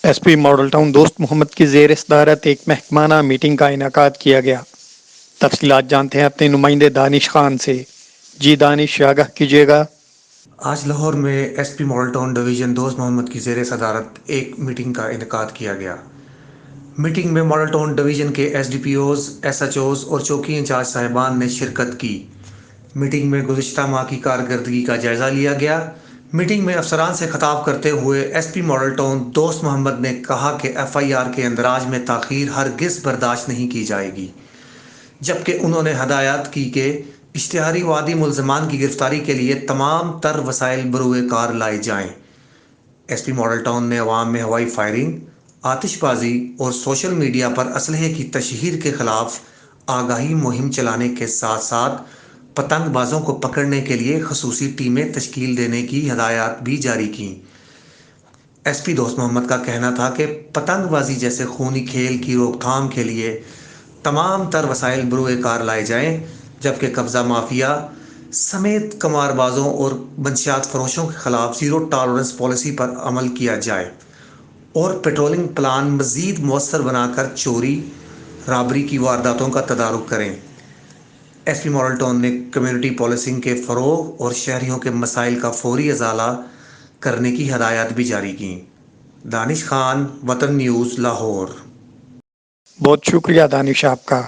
S P model town دوست محمد کی زیر صدارت ایک محکمانہ میٹنگ کا انعقاد کیا گیا۔ تفصیلات جانتے ہیں اپنے نمائندے دانش خان سے۔ جی دانش، آگاہ کیجیے گا۔ آج لاہور میں S P model Town division دوست محمد کی زیر صدارت ایک میٹنگ کا انعقاد کیا گیا۔ میٹنگ میں ماڈل ٹاؤن ڈویژن کے S D P Os, S H Os اور چوکی انچارج صاحبان نے شرکت کی۔ میٹنگ میں گزشتہ ماہ کی کارکردگی کا جائزہ لیا گیا۔ میٹنگ میں افسران سے خطاب کرتے ہوئے ایس پی ماڈل ٹاؤن دوست محمد نے کہا کہ ایف آئی آر کے اندراج میں تاخیر ہرگز برداشت نہیں کی جائے گی، جبکہ انہوں نے ہدایت کی کہ اشتہاری وادی ملزمان کی گرفتاری کے لیے تمام تر وسائل بروئے کار لائے جائیں۔ ایس پی ماڈل ٹاؤن نے عوام میں ہوائی فائرنگ، آتش بازی اور سوشل میڈیا پر اسلحے کی تشہیر کے خلاف آگاہی مہم چلانے کے ساتھ ساتھ پتنگ بازوں کو پکڑنے کے لیے خصوصی ٹیمیں تشکیل دینے کی ہدایات بھی جاری کیں۔ ایس پی دوست محمد کا کہنا تھا کہ پتنگ بازی جیسے خونی کھیل کی روک تھام کے لیے تمام تر وسائل بروئے کار لائے جائیں، جبکہ قبضہ مافیا سمیت قمار بازوں اور منشیات فروشوں کے خلاف زیرو ٹالرنس پالیسی پر عمل کیا جائے اور پیٹرولنگ پلان مزید مؤثر بنا کر چوری، رابری کی وارداتوں کا تدارک کریں۔ ایس پی ماڈل ٹاؤن نے کمیونٹی پولیسنگ کے فروغ اور شہریوں کے مسائل کا فوری ازالہ کرنے کی ہدایات بھی جاری کیں۔ دانش خان، وطن نیوز، لاہور۔ بہت شکریہ دانش آپ کا۔